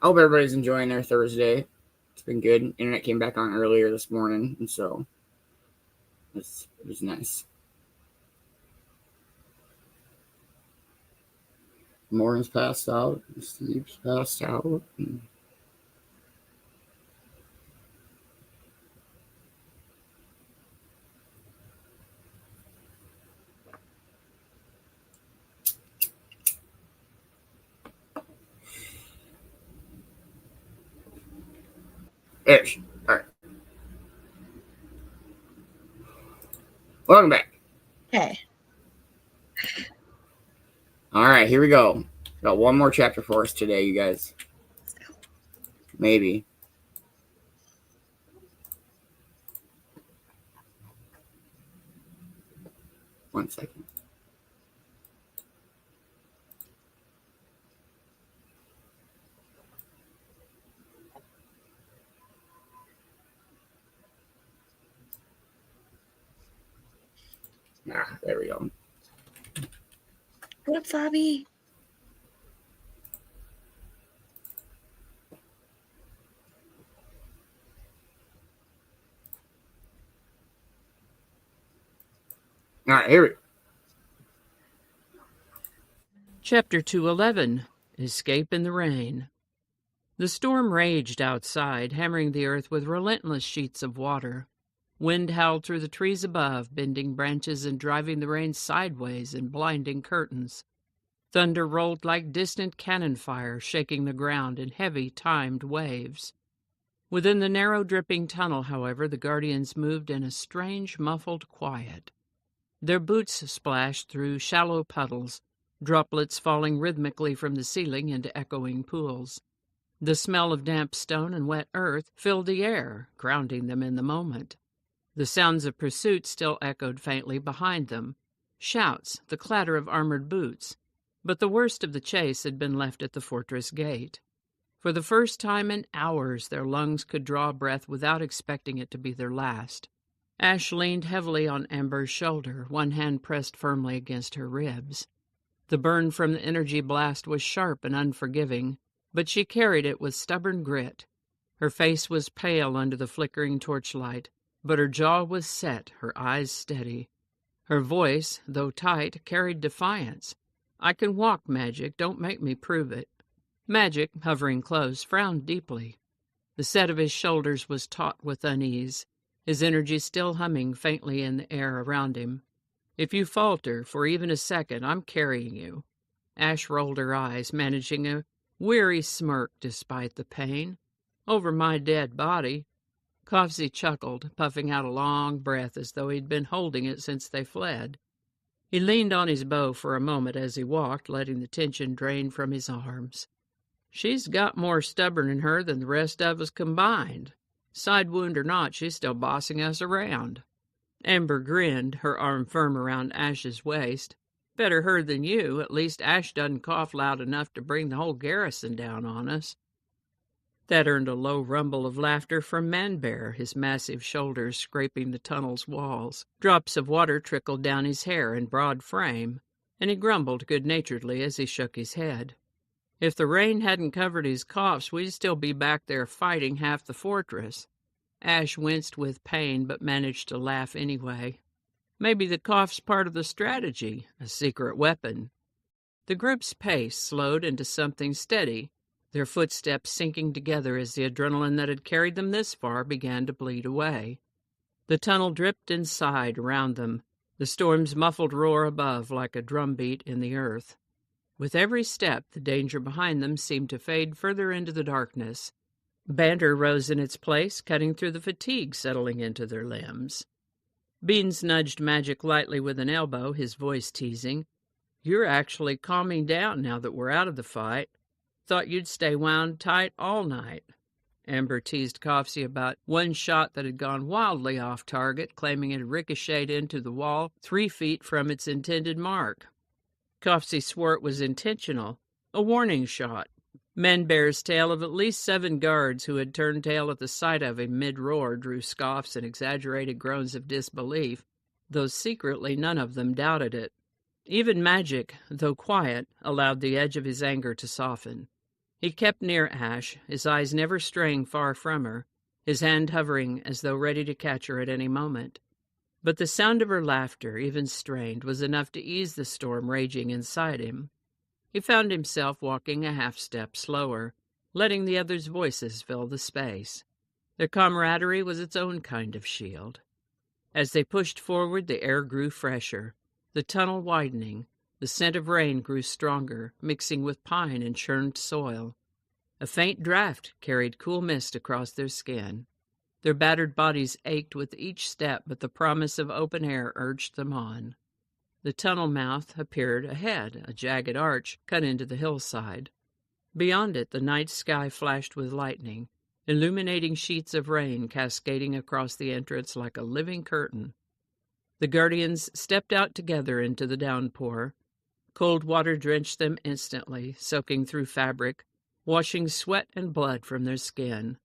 I hope everybody's enjoying their Thursday. It's been good. Internet came back on earlier this morning, and so it was nice. Morgan's passed out. Steve's passed out. Ish. All right. Welcome back. Okay. All right, here we go. Got one more chapter for us today, you guys. Maybe. One second. There we go. What up, Bobby? All right, here we go. Chapter 211, Escape in the Rain. The storm raged outside, hammering the earth with relentless sheets of water. Wind howled through the trees above, bending branches and driving the rain sideways in blinding curtains. Thunder rolled like distant cannon fire, shaking the ground in heavy, timed waves. Within the narrow, dripping tunnel, however, the Guardians moved in a strange, muffled quiet. Their boots splashed through shallow puddles, droplets falling rhythmically from the ceiling into echoing pools. The smell of damp stone and wet earth filled the air, grounding them in the moment. The sounds of pursuit still echoed faintly behind them. Shouts, the clatter of armored boots. But the worst of the chase had been left at the fortress gate. For the first time in hours, their lungs could draw breath without expecting it to be their last. Ash leaned heavily on Amber's shoulder, one hand pressed firmly against her ribs. The burn from the energy blast was sharp and unforgiving, but she carried it with stubborn grit. Her face was pale under the flickering torchlight, but her jaw was set, her eyes steady. Her voice, though tight, carried defiance. "I can walk, Magic. Don't make me prove it." Magic, hovering close, frowned deeply. The set of his shoulders was taut with unease, his energy still humming faintly in the air around him. "If you falter for even a second, I'm carrying you." Ash rolled her eyes, managing a weary smirk despite the pain. "Over my dead body." Cove-TV chuckled, puffing out a long breath as though he'd been holding it since they fled. He leaned on his bow for a moment as he walked, letting the tension drain from his arms. "She's got more stubborn in her than the rest of us combined. Side wound or not, she's still bossing us around." Amber grinned, her arm firm around Ash's waist. "Better her than you. At least Ash doesn't cough loud enough to bring the whole garrison down on us." That earned a low rumble of laughter from Man-Bear, his massive shoulders scraping the tunnel's walls. Drops of water trickled down his hair and broad frame, and he grumbled good-naturedly as he shook his head. "If the rain hadn't covered his coughs, we'd still be back there fighting half the fortress." Ash winced with pain, but managed to laugh anyway. "Maybe the cough's part of the strategy, a secret weapon." The group's pace slowed into something steady, their footsteps sinking together as the adrenaline that had carried them this far began to bleed away. The tunnel dripped and sighed around them, the storm's muffled roar above like a drumbeat in the earth. With every step, the danger behind them seemed to fade further into the darkness. Banter rose in its place, cutting through the fatigue settling into their limbs. Beans nudged Magic lightly with an elbow, his voice teasing. "You're actually calming down now that we're out of the fight. Thought you'd stay wound tight all night." Amber teased Cove-TV about one shot that had gone wildly off target, claiming it had ricocheted into the wall 3 feet from its intended mark. Cove-TV swore it was intentional, a warning shot. Man-Bear's tale of at least 7 guards who had turned tail at the sight of him mid-roar drew scoffs and exaggerated groans of disbelief, though secretly none of them doubted it. Even Magic, though quiet, allowed the edge of his anger to soften. He kept near Ash, his eyes never straying far from her, his hand hovering as though ready to catch her at any moment. But the sound of her laughter, even strained, was enough to ease the storm raging inside him. He found himself walking a half-step slower, letting the others' voices fill the space. Their camaraderie was its own kind of shield. As they pushed forward, the air grew fresher, the tunnel widening. The scent of rain grew stronger, mixing with pine and churned soil. A faint draft carried cool mist across their skin. Their battered bodies ached with each step, but the promise of open air urged them on. The tunnel mouth appeared ahead, a jagged arch cut into the hillside. Beyond it, the night sky flashed with lightning, illuminating sheets of rain cascading across the entrance like a living curtain. The guardians stepped out together into the downpour. Cold water drenched them instantly, soaking through fabric, washing sweat and blood from their skin.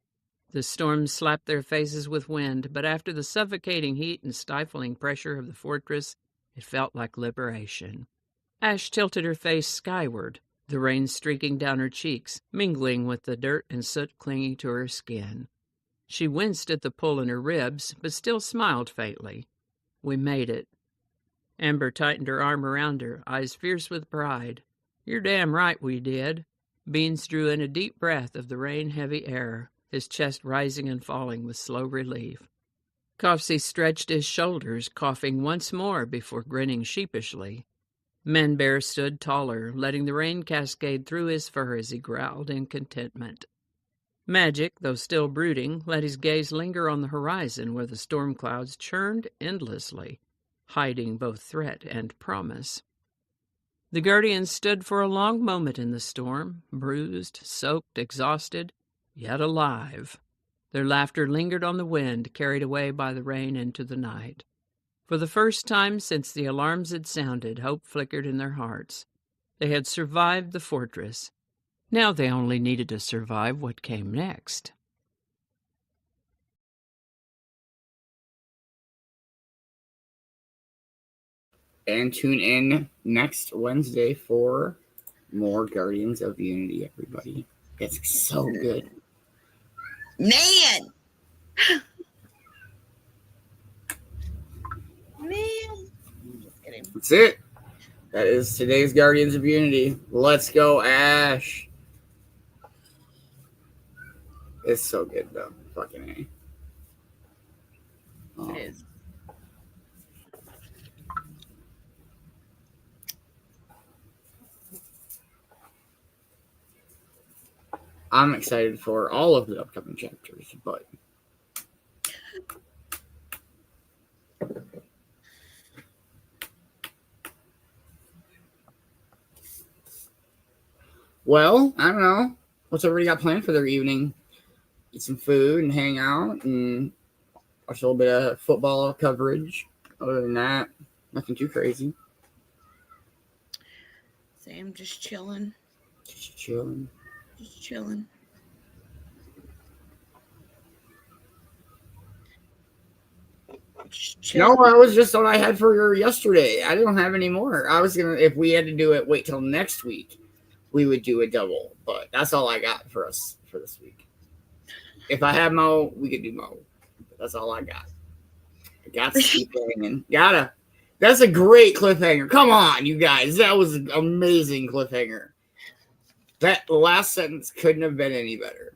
The storm slapped their faces with wind, but after the suffocating heat and stifling pressure of the fortress, it felt like liberation. Ash tilted her face skyward, the rain streaking down her cheeks, mingling with the dirt and soot clinging to her skin. She winced at the pull in her ribs, but still smiled faintly. We made it. Amber tightened her arm around her, eyes fierce with pride. You're damn right we did. Beans drew in a deep breath of the rain-heavy air, his chest rising and falling with slow relief. Cove-TV stretched his shoulders, coughing once more before grinning sheepishly. Man-Bear stood taller, letting the rain cascade through his fur as he growled in contentment. Magic, though still brooding, let his gaze linger on the horizon where the storm clouds churned endlessly, hiding both threat and promise. The guardians stood for a long moment in the storm, bruised, soaked, exhausted, yet alive. Their laughter lingered on the wind, carried away by the rain into the night. For the first time since the alarms had sounded, hope flickered in their hearts. They had survived the fortress. Now they only needed to survive what came next. And tune in next Wednesday for more Guardians of Unity, everybody. It's so good. Man! Man! Just kidding. That's it. That is today's Guardians of Unity. Let's go, Ash. It's so good, though. Fucking A. Oh. It is. I'm excited for all of the upcoming chapters, but well, I don't know. What's everybody got planned for their evening? Eat some food and hang out and watch a little bit of football coverage. Other than that, nothing too crazy. Same, just chilling. Just chilling. Just chilling. No, that was just what I had for yesterday. I don't have any more. I was gonna, if we had to do it, wait till next week, we would do a double. But that's all I got for us for this week. If I had Mo, we could do Mo. But that's all I got. I got to keep hanging. Gotta. That's a great cliffhanger. Come on, you guys. That was an amazing cliffhanger. That last sentence couldn't have been any better.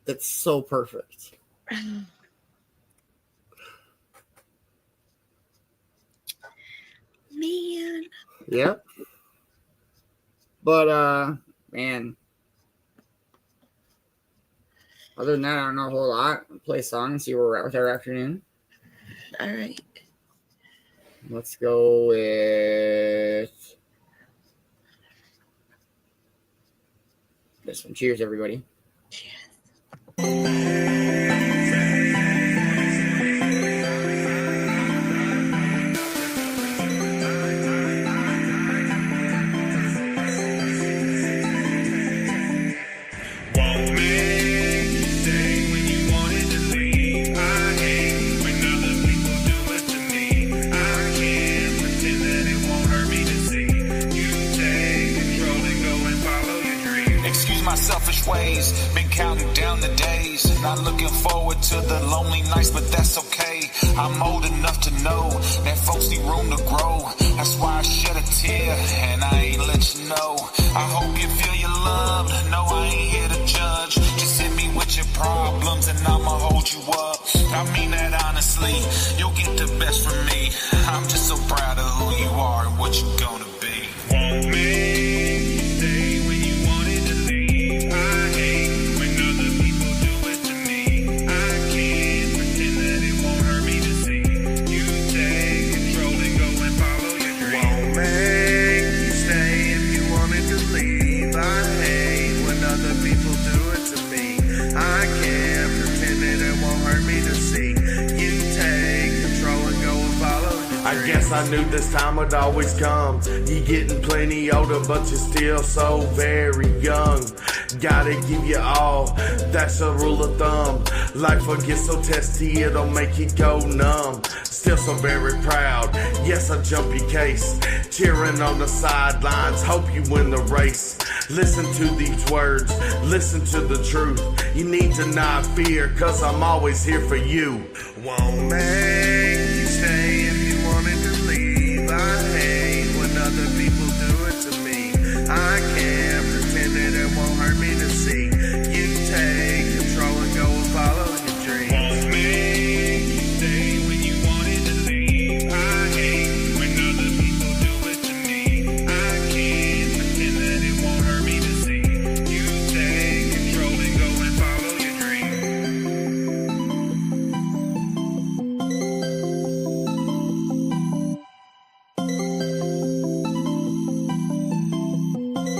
That's so perfect. Man. Yep. But, man. Other than that, I don't know a whole lot. Play a song and see where we're at with our afternoon. All right. Let's go with this one. Cheers, everybody. Cheers. selfish ways. Been counting down the days, not looking forward to the lonely nights, but that's okay. I'm old enough to know that folks need room to grow. That's why I shed a tear, and I ain't let you know. I hope you feel your love. No, I ain't here to judge. Just hit me with your problems, and I'ma hold you up. I mean that honestly. You'll get the best from me. I'm just so proud of who you are and what you're gonna be. Won't make you stay when you wanted to leave. I hate when other people do it to me. I can't pretend that it won't hurt me to see you take control and go and follow your dreams. Won't make you stay if you wanted to leave. I hate when other people do it to me. I can't pretend that it won't hurt me to see you take control and go and follow your dreams. I guess I knew this time would always come. You getting plenty older, but you're still so very young. Gotta give you all, that's a rule of thumb. Life will get so testy, it'll make you go numb. Still so very proud, yes I jump your case. Cheering on the sidelines, hope you win the race. Listen to these words, listen to the truth. You need to not fear, cause I'm always here for you. Won't make you stay if you wanted to leave. I hate when other people do it to me. I can't pretend that it won't hurt me to see you take control and go and follow your dreams. Won't make you stay when you wanted to leave. I hate when other people do it to me. I can't pretend that it won't hurt me to see you take control and go and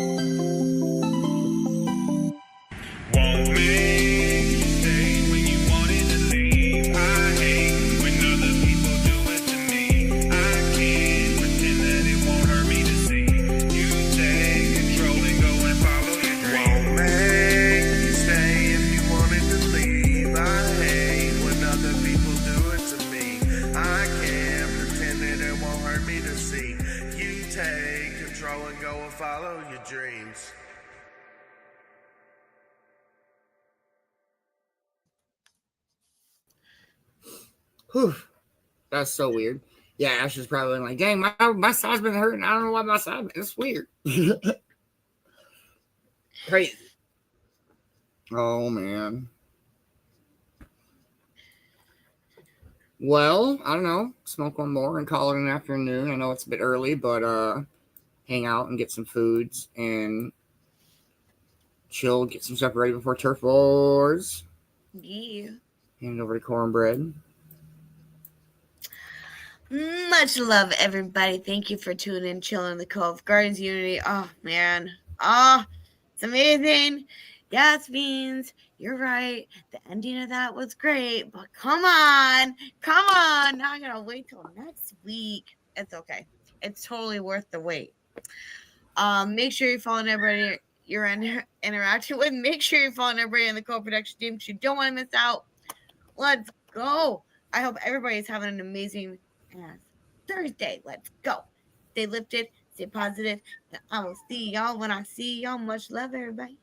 follow your dreams. Won't make you stay when you wanted to leave. I hate when other people do it to me. I can't pretend that it won't hurt me to see you take control and go and follow your dreams. Won't make you stay if you wanted to leave. I hate when other people do it to me. I can't pretend that it won't hurt me to see you take control and go and follow your dreams. Whew. That's so weird. Yeah, Ash is probably like, dang, my side's been hurting. I don't know why my side. It's weird. Crazy. Oh man. Well, I don't know. Smoke one more and call it an afternoon. I know it's a bit early, but hang out and get some foods and chill, get some stuff ready before Turf Wars. Yeah. Hand it over to Cornbread. Much love, everybody. Thank you for tuning in, Chillin In The Cove. Guardians Unity. Oh, man. Oh, it's amazing. Yes, Beans. You're right. The ending of that was great. But come on. Come on. Now I got to wait till next week. It's okay. It's totally worth the wait. Make sure you're following everybody you're interacting with. Make sure you're following everybody in the co-production team because you don't want to miss out. Let's go. I hope everybody's having an amazing Thursday. Let's go. Stay lifted, stay positive, and I will see y'all when I see y'all. Much love, everybody.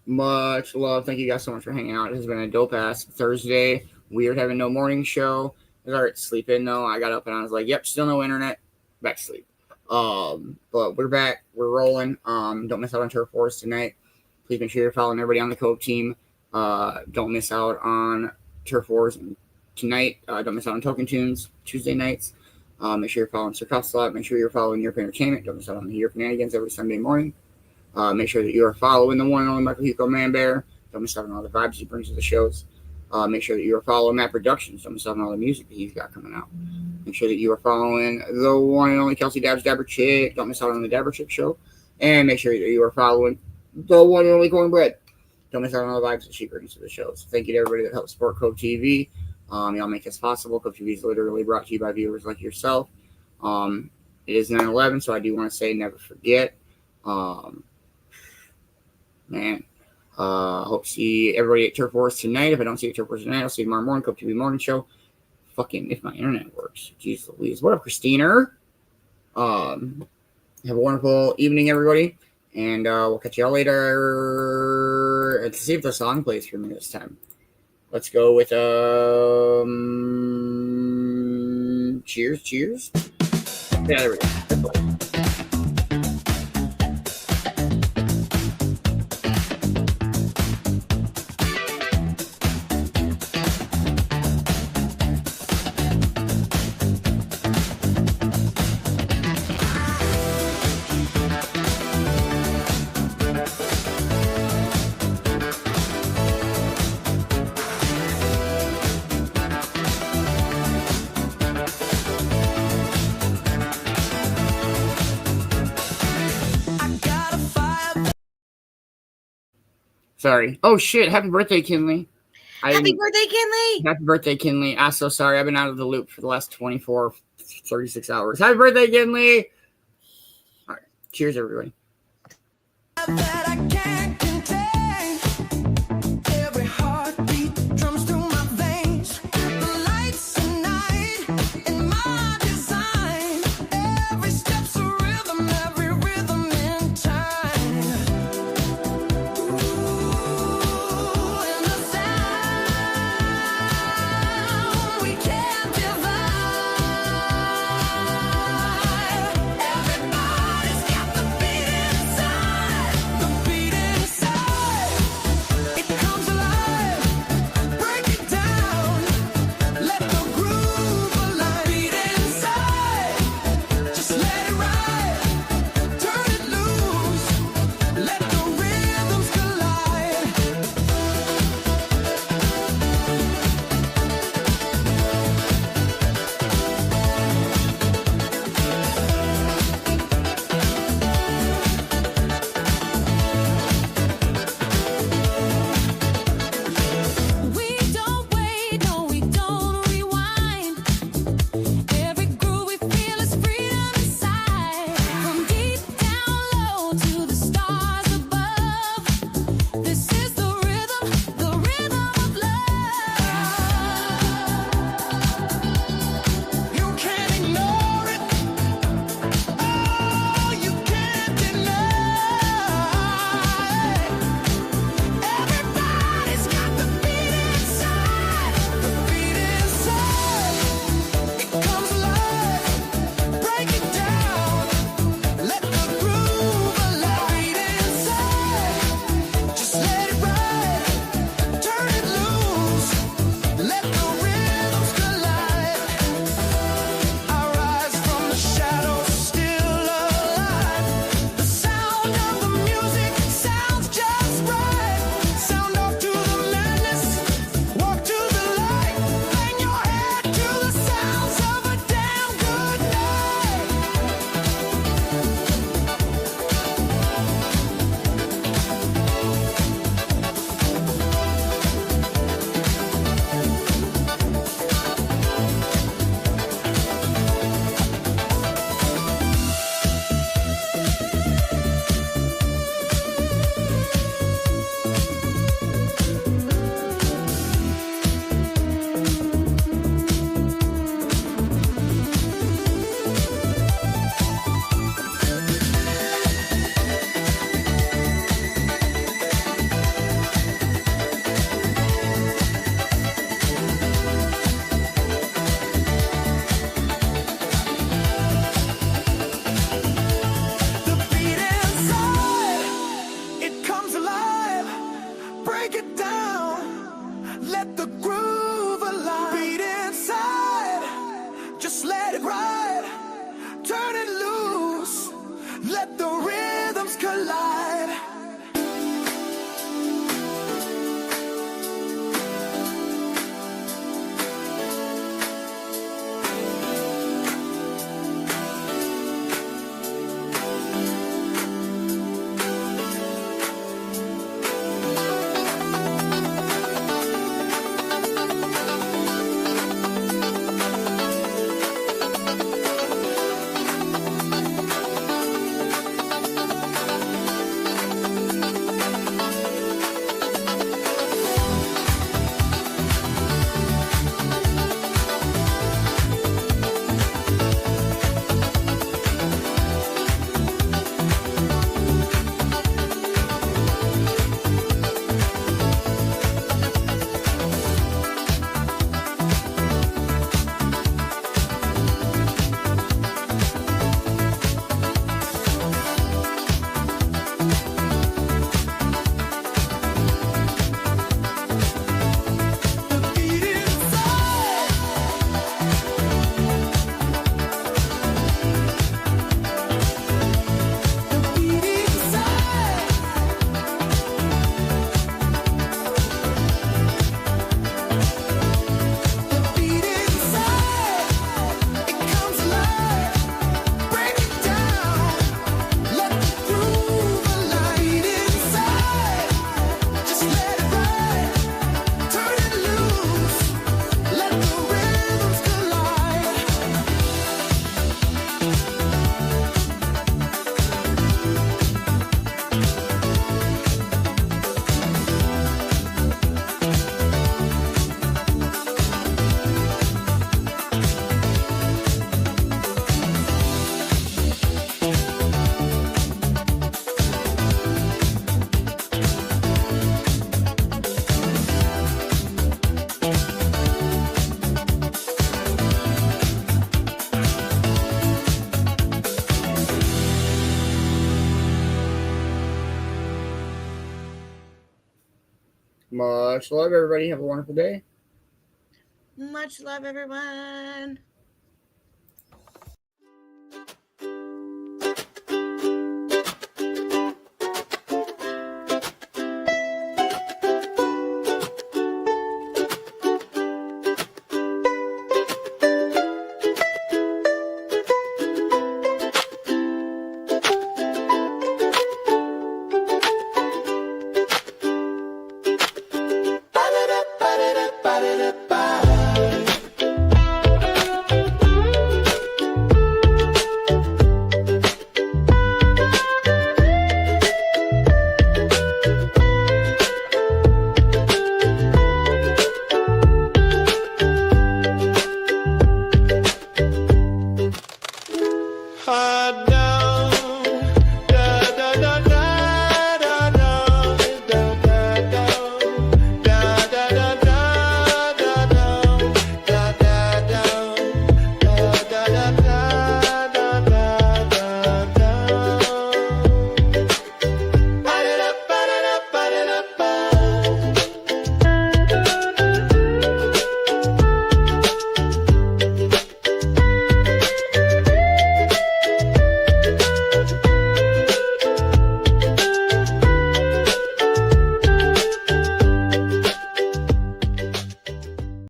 Much love. Thank you guys so much for hanging out. It has been a dope ass Thursday. Weird having no morning show. I was already sleeping though. I got up and I was like, yep, still no internet. Back to sleep. But we're back. We're rolling. Don't miss out on Turf Wars tonight. Please make sure you're following everybody on the Cove team. Don't miss out on Turf Wars tonight. Don't miss out on Token Tunes Tuesday nights. Make sure you're following Sir Costello. Make sure you're following European Entertainment. Don't miss out on the European Shenanigans every Sunday morning. Make sure that you are following the one and only Michael Hugo Man Bear. Don't miss out on all the vibes he brings to the shows. Make sure that you are following Matt Productions. Don't miss out on all the music that he's got coming out. Make sure that you are following the one and only Kelsey Dabs Dabber Chick. Don't miss out on the Dabber Chick show. And make sure that you are following the one and only Cornbread. Don't miss out on all the vibes that she brings to the shows. Thank you to everybody that helps support Cove-TV. Y'all make this possible. Cove-TV is literally brought to you by viewers like yourself. It is 9/11, so I do want to say never forget. Hope to see everybody at Turf Wars tonight. If I don't see you at Turf Wars tonight, I'll see you tomorrow morning. Cove-TV morning show. Fucking if my internet works. Jeez Louise. What up, Christina? Have a wonderful evening, everybody. And we'll catch y'all later. Let's see if the song plays for me this time. Let's go with Cheers, Cheers. Yeah, there we go. Sorry. Oh shit! Happy birthday, Kinley. Happy birthday, Kinley. Happy birthday, Kinley. I'm so sorry. I've been out of the loop for the last 24, 36 hours. Happy birthday, Kinley. All right. Cheers, everybody. That I can't contain. Every heartbeat drums through my veins. The lights at night in my design. Every step's a rhythm, every rhythm in time. Ooh, and the sound we can't divide. Everybody's got the beat inside. The beat inside, it comes alive. Break it down, let the groove alive. Beat inside, just let it ride. Turn it loose, let the rhythms collide. We don't wait, no, we don't rewind. Every groove we feel is freedom inside. From deep down low to the stars above. This is the rhythm of love. You can't ignore it. Oh, you can't deny. Everybody's got the beat inside. The beat inside, it comes alive. Break it down, let the groove alive. Beat inside, just let it ride. Turn it loose, let the rhythms collide. I rise from the shadows, still alive. The sound of the music sounds just right. Sound off to the madness, walk to the light. Bang your head to the sounds of a damn good night. The beat inside, it comes alive. Break it down, let the groove alive. Beat inside, just let it ride. Turn it loose, let the rhythms collide. Much love, everybody. Have a wonderful day. Much love, everyone. Hot